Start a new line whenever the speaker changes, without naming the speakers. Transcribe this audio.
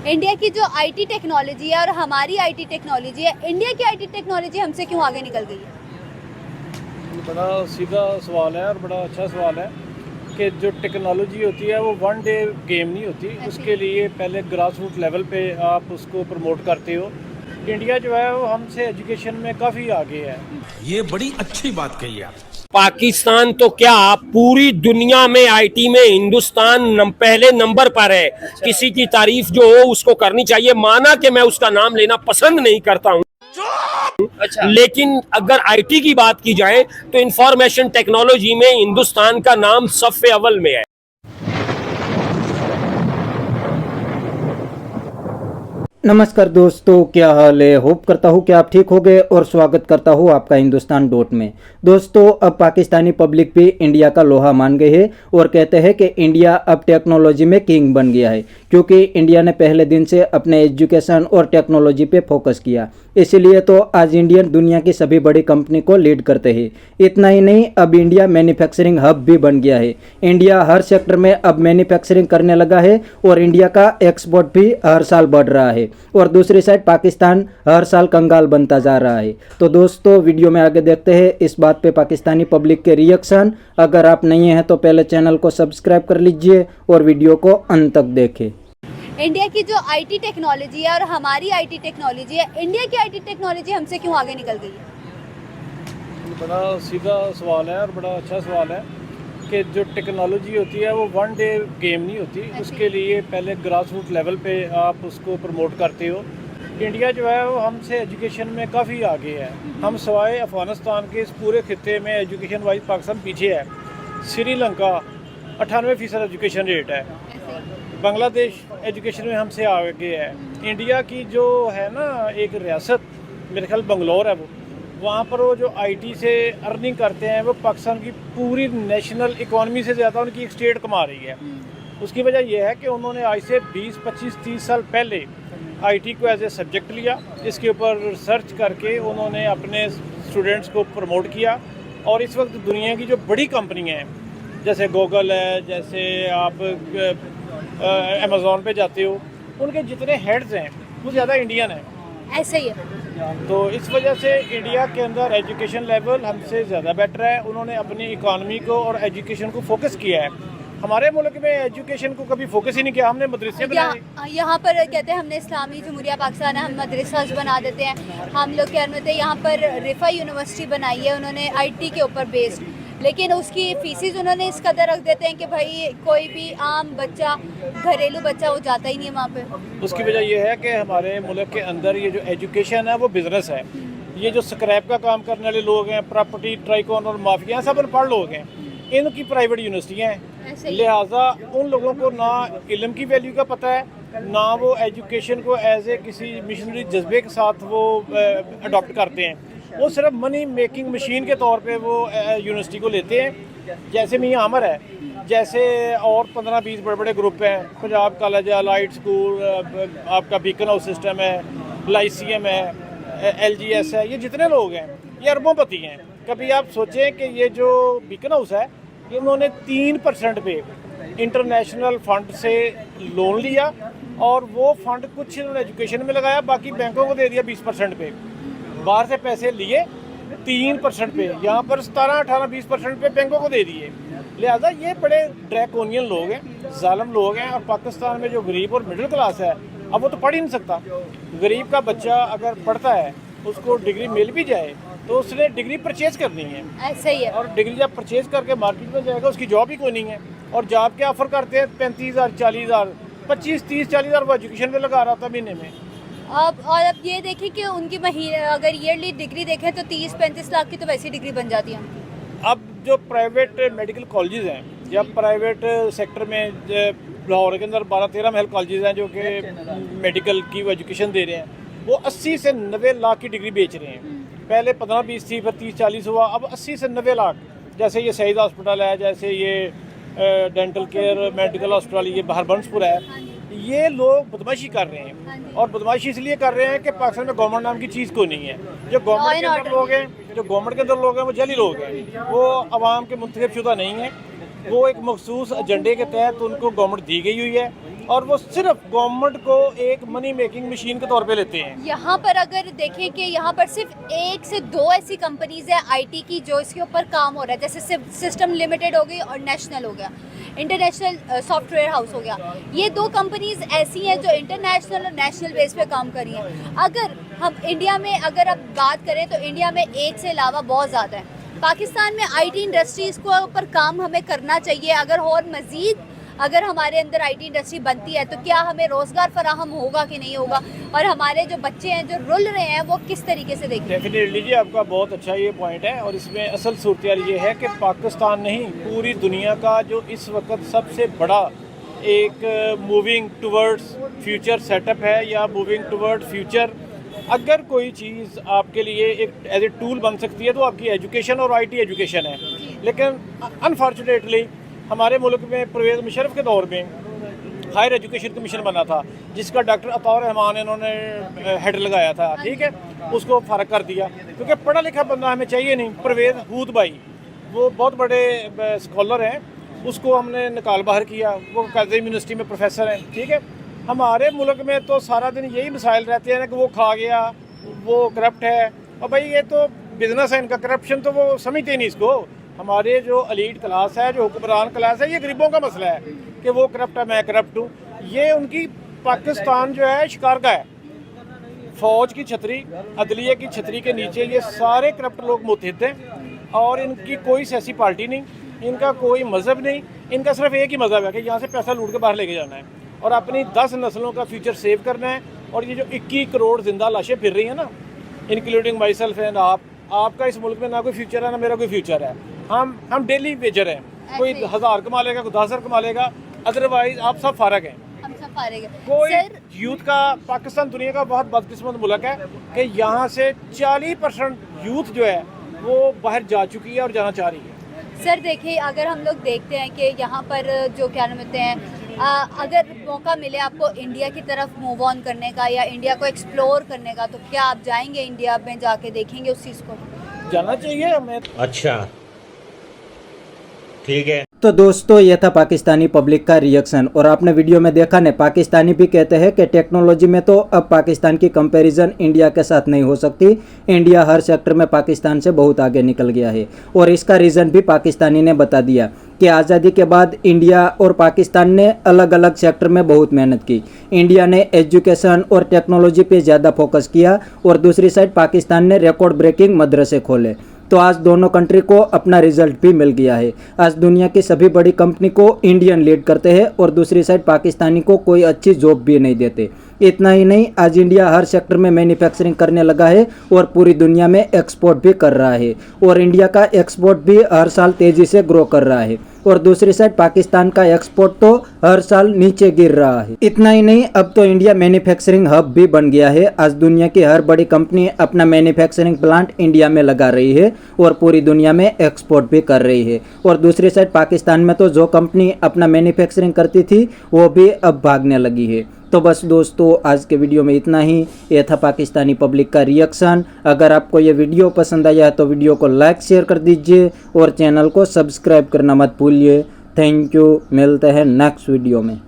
India की जो IT technology है और हमारी आईटी टेक्नोलॉजी है, इंडिया की आईटी टेक्नोलॉजी हमसे क्यों आगे निकल गई है?
बड़ा सीधा सवाल है और बड़ा अच्छा सवाल है कि जो टेक्नोलॉजी होती है वो वन डे गेम नहीं होती। उसके लिए पहले ग्रास रूट लेवल पे आप उसको प्रमोट करते हो। इंडिया जो है वो हमसे एजुकेशन में काफ़ी आगे है।
ये बड़ी अच्छी बात कही आप। पाकिस्तान तो क्या पूरी दुनिया में आईटी में हिंदुस्तान पहले नंबर पर है। किसी की तारीफ जो हो उसको करनी चाहिए। माना कि मैं उसका नाम लेना पसंद नहीं करता हूं, लेकिन अगर आईटी की बात की जाए तो इंफॉर्मेशन टेक्नोलॉजी में हिंदुस्तान का नाम सफ़े अव्वल में है।
नमस्कार दोस्तों, क्या हाल है। होप करता हूँ कि आप ठीक हो गए और स्वागत करता हूँ आपका हिंदुस्तान डॉट में। दोस्तों, अब पाकिस्तानी पब्लिक भी इंडिया का लोहा मान गई है और कहते हैं कि इंडिया अब टेक्नोलॉजी में किंग बन गया है, क्योंकि इंडिया ने पहले दिन से अपने एजुकेशन और टेक्नोलॉजी पे फोकस किया। इसीलिए तो आज इंडियन दुनिया की सभी बड़ी कंपनी को लीड करते हैं। इतना ही नहीं, अब इंडिया मैन्युफैक्चरिंग हब भी बन गया है। इंडिया हर सेक्टर में अब मैन्युफैक्चरिंग करने लगा है और इंडिया का एक्सपोर्ट भी हर साल बढ़ रहा है और दूसरी साइड पाकिस्तान हर साल कंगाल बनता जा रहा है। तो दोस्तों, वीडियो में आगे देखते हैं इस बात पे पाकिस्तानी पब्लिक के रिएक्शन। अगर आप नहीं हैं तो पहले चैनल को सब्सक्राइब कर लीजिए और वीडियो को अंत तक देखें।
इंडिया की जो आईटी टेक्नोलॉजी है और हमारी आईटी टेक्नोलॉजी है, इंडिया की आईटी टेक्नोलॉजी हमसे क्यों आगे निकल गई है?
बड़ा सीधा सवाल है और बड़ा अच्छा सवाल है कि जो टेक्नोलॉजी होती है वो वन डे गेम नहीं होती। उसके लिए पहले ग्रास रूट लेवल पे आप उसको प्रमोट करते हो। इंडिया जो है वो हमसे एजुकेशन में काफ़ी आगे है। हम सवाए अफ़गानिस्तान के इस पूरे खित्ते में एजुकेशन वाइज पाकिस्तान पीछे है। श्रीलंका 98% एजुकेशन रेट है। बांग्लादेश एजुकेशन में हमसे आगे है। इंडिया की जो है ना एक रियासत, मेरे ख्याल बंगलौर है, वो वहाँ पर वो जो आईटी से अर्निंग करते हैं वो पाकिस्तान की पूरी नेशनल इकॉनमी से ज़्यादा उनकी एक स्टेट कमा रही है। उसकी वजह यह है कि उन्होंने आज से 20, 25, 30 साल पहले आईटी को एज ए सब्जेक्ट लिया। इसके ऊपर रिसर्च करके उन्होंने अपने स्टूडेंट्स को प्रमोट किया और इस वक्त दुनिया की जो बड़ी कंपनियाँ हैं, जैसे गूगल है, जैसे आप अमेज़ॉन पे जाते हो, उनके जितने हेड्स हैं वो ज़्यादा इंडियन हैं।
ऐसे ही है।
तो इस वजह से इंडिया के अंदर एजुकेशन लेवल हमसे ज़्यादा बेटर है। उन्होंने अपनी इकॉनमी को और एजुकेशन को फोकस किया है। हमारे मुल्क में एजुकेशन को कभी फोकस ही नहीं किया। हमने मदरसे बनाए।
यहाँ पर कहते हैं हमने इस्लामी जमहूरिया पाकिस्तान है, हम मदरसा बना देते हैं। हम लोग क्या कहते हैं, यहाँ पर रिफा यूनिवर्सिटी बनाई है उन्होंने आईटी के ऊपर बेस्ड, लेकिन उसकी फीसिस उन्होंने इस कदर रख देते हैं कि भाई कोई भी आम बच्चा, घरेलू बच्चा, वो जाता ही नहीं है वहाँ पे।
उसकी वजह यह है कि हमारे मुल्क के अंदर ये जो एजुकेशन है वो बिज़नेस है। ये जो स्क्रैप का काम करने वाले लोग हैं, प्रॉपर्टी ट्राइकॉन और माफिया, सब अनपढ़ लोग हैं। इनकी प्राइवेट यूनिवर्सिटियाँ हैं, लिहाजा उन लोगों को ना इल्म की वैल्यू का पता है, ना वो एजुकेशन को एज ए किसी मिशनरी जज्बे के साथ वो अडॉप्ट करते हैं। वो सिर्फ मनी मेकिंग मशीन के तौर पे वो यूनिवर्सिटी को लेते हैं। जैसे मियां आमर है, जैसे और 15-20 बड़े बड़े ग्रुप हैं, पंजाब कॉलेज है, लाइट स्कूल, आपका बीकन हाउस सिस्टम है, लाइसीएम है, LGS है, ये जितने लोग हैं ये अरबोंपति हैं। कभी आप सोचें कि ये जो बीकन हाउस है, इन्होंने 3% पे इंटरनेशनल फंड से लोन लिया और वो फंड कुछ इन्होंने एजुकेशन में लगाया, बाकी बैंकों को दे दिया 20% पे। बाहर से पैसे लिए 3% पे, यहाँ पर 17, 18, 20% पे बैंकों को दे दिए। लिहाजा ये बड़े ड्रैकोनियन लोग हैं, जालिम लोग हैं। और पाकिस्तान में जो गरीब और मिडिल क्लास है, अब वो तो पढ़ ही नहीं सकता। गरीब का बच्चा अगर पढ़ता है, उसको डिग्री मिल भी जाए तो उसने डिग्री परचेज करनी है।
ऐसे ही है।
और डिग्री जब परचेज करके मार्केट में जाएगा, उसकी जॉब ही कोई नहीं है। और जॉब क्या ऑफर करते हैं? 35,000, 40,000, 25, 30, 40,000 वो एजुकेशन में लगा रहा था महीने में।
अब ये देखें कि उनकी महीने अगर ईयरली डिग्री देखें तो 30-35 लाख की तो वैसी डिग्री बन जाती है।
अब जो प्राइवेट मेडिकल कॉलेजेस हैं या प्राइवेट सेक्टर में, लाहौर के अंदर 12-13 महल कॉलेजेस हैं जो कि मेडिकल की वो एजुकेशन दे रहे हैं, वो 80 से 90 लाख की डिग्री बेच रहे हैं। पहले 15-20 थी, फिर 30-40 हुआ, अब 80 से 90 लाख। जैसे ये शहीद हॉस्पिटल है, जैसे ये डेंटल केयर मेडिकल हॉस्पिटल, ये हरबंसपुर है। ये लोग बदमाशी कर रहे हैं और बदमाशी इसलिए कर रहे हैं कि पाकिस्तान में गवर्नमेंट नाम की चीज़ कोई नहीं है। जो गवर्नमेंट के अंदर लोग हैं, वो जली लोग हैं, वो अवाम के मुंतखब शुदा नहीं है। वो एक मखसूस एजेंडे के तहत उनको गवर्नमेंट दी गई हुई है और वो सिर्फ गवर्नमेंट को एक मनी मेकिंग मशीन के तौर पे लेते हैं।
यहाँ पर अगर देखें कि यहाँ पर सिर्फ 1 से 2 ऐसी कंपनीज है आईटी की जो इसके ऊपर काम हो रहा है, जैसे सिस्टम लिमिटेड हो गई और नेशनल हो गया, इंटरनेशनल सॉफ्टवेयर हाउस हो गया। ये 2 कंपनीज ऐसी हैं जो इंटरनेशनल और नेशनल बेस पे काम कर रही हैं। अगर हम इंडिया में अगर अब बात करें तो इंडिया में एक से अलावा बहुत ज़्यादा है। पाकिस्तान में आईटी इंडस्ट्रीज़ को ऊपर काम हमें करना चाहिए। अगर और मज़ीद अगर हमारे अंदर आईटी इंडस्ट्री बनती है तो क्या हमें रोज़गार फराहम होगा कि नहीं होगा, और हमारे जो बच्चे हैं जो रुल रहे हैं वो किस तरीके से देखें।
डेफिनेटली जी, आपका बहुत अच्छा ये पॉइंट है। और इसमें असल सूरत ये है कि पाकिस्तान नहीं, पूरी दुनिया का जो इस वक्त सबसे बड़ा एक मूविंग टुवर्ड्स फ्यूचर सेटअप है या मूविंग टुवर्ड फ्यूचर, अगर कोई चीज़ आपके लिए एक एज ए टूल बन सकती है तो आपकी एजुकेशन और आईटी एजुकेशन है। लेकिन अनफॉर्चुनेटली हमारे मुल्क में परवेज़ मुशर्रफ के दौर में हायर एजुकेशन कमीशन बना था, जिसका डॉक्टर अताउर रहमान इन्होंने हेड लगाया था, ठीक है। उसको फ़र्क कर दिया क्योंकि पढ़ा लिखा बंदा हमें चाहिए नहीं। परवेज़ हूद भाई वो बहुत बड़े स्कॉलर हैं, उसको हमने निकाल बाहर किया, वो काज़ी यूनिवर्सिटी में प्रोफेसर हैं, ठीक है। हमारे मुल्क में तो सारा दिन यही मसाइल रहते हैं ना कि वो खा गया, वो करप्ट है, और भाई ये तो बिजनेस है इनका, करप्शन तो वो समझते ही नहीं इसको। हमारे जो एलीट क्लास है, जो हुक्मरान क्लास है, ये गरीबों का मसला है कि वो करप्ट है, मैं करप्ट हूँ। ये उनकी पाकिस्तान जो है शिकार का है। फ़ौज की छतरी, अदलिया की छतरी के नीचे ये सारे करप्ट लोग मुतहद हैं और इनकी कोई सियासी पार्टी नहीं, इनका कोई मज़हब नहीं, इनका सिर्फ एक ही मज़हब है कि यहाँ से पैसा लूट के बाहर लेके जाना है और अपनी 10 नस्लों का फ्यूचर सेव करना है। और ये जो 21 करोड़ जिंदा लाशें फिर रही हैं ना, इंक्लूडिंग माई सेल्फ एंड आपका इस मुल्क में ना कोई फ्यूचर है ना मेरा कोई फ्यूचर है। हम डेली वेजर हैं, कोई 1000 कमा लेगा, कोई 10,000 कमा लेगा, अदरवाइज आप सब फारग हैं।
हम सब फारिग हैं।
कोई
सर,
यूथ का, पाकिस्तान दुनिया का बहुत बदकिस्मत मुल्क है कि यहाँ से 40% यूथ जो है वो बाहर जा चुकी है और जाना चाह रही है।
सर देखिए, अगर हम लोग देखते हैं कि यहाँ पर जो क्या नाम होते हैं, अगर मौका मिले आपको इंडिया की तरफ मूव ऑन करने का या इंडिया को एक्सप्लोर करने का, तो क्या आप जाएंगे? इंडिया में जाके देखेंगे उस चीज़ को?
जाना चाहिए हमें।
अच्छा, ठीक है।
तो दोस्तों, यह था पाकिस्तानी पब्लिक का रिएक्शन। और आपने वीडियो में देखा ने, पाकिस्तानी भी कहते हैं कि टेक्नोलॉजी में तो अब पाकिस्तान की कंपैरिजन इंडिया के साथ नहीं हो सकती। इंडिया हर सेक्टर में पाकिस्तान से बहुत आगे निकल गया है। और इसका रीज़न भी पाकिस्तानी ने बता दिया कि आज़ादी के बाद इंडिया और पाकिस्तान ने अलग अलग सेक्टर में बहुत मेहनत की। इंडिया ने एजुकेशन और टेक्नोलॉजी पे ज़्यादा फोकस किया और दूसरी साइड पाकिस्तान ने रिकॉर्ड ब्रेकिंग मदरसे खोले। तो आज दोनों कंट्री को अपना रिजल्ट भी मिल गया है। आज दुनिया की सभी बड़ी कंपनी को इंडियन लीड करते हैं और दूसरी साइड पाकिस्तानी को कोई अच्छी जॉब भी नहीं देते। इतना ही नहीं, आज इंडिया हर सेक्टर में मैन्युफैक्चरिंग करने लगा है और पूरी दुनिया में एक्सपोर्ट भी कर रहा है। और इंडिया का एक्सपोर्ट भी हर साल तेज़ी से ग्रो कर रहा है और दूसरी साइड पाकिस्तान का एक्सपोर्ट तो हर साल नीचे गिर रहा है। इतना ही नहीं, अब तो इंडिया मैन्युफैक्चरिंग हब भी बन गया है। आज दुनिया की हर बड़ी कंपनी अपना मैन्युफैक्चरिंग प्लांट इंडिया में लगा रही है और पूरी दुनिया में एक्सपोर्ट भी कर रही है। और दूसरी साइड पाकिस्तान में तो जो कंपनी अपना मैन्युफैक्चरिंग करती थी वो भी अब भागने लगी है। तो बस दोस्तों, आज के वीडियो में इतना ही। ये था पाकिस्तानी पब्लिक का रिएक्शन। अगर आपको ये वीडियो पसंद आया है तो वीडियो को लाइक शेयर कर दीजिए और चैनल को सब्सक्राइब करना मत भूलिए। थैंक यू, मिलते हैं नेक्स्ट वीडियो में।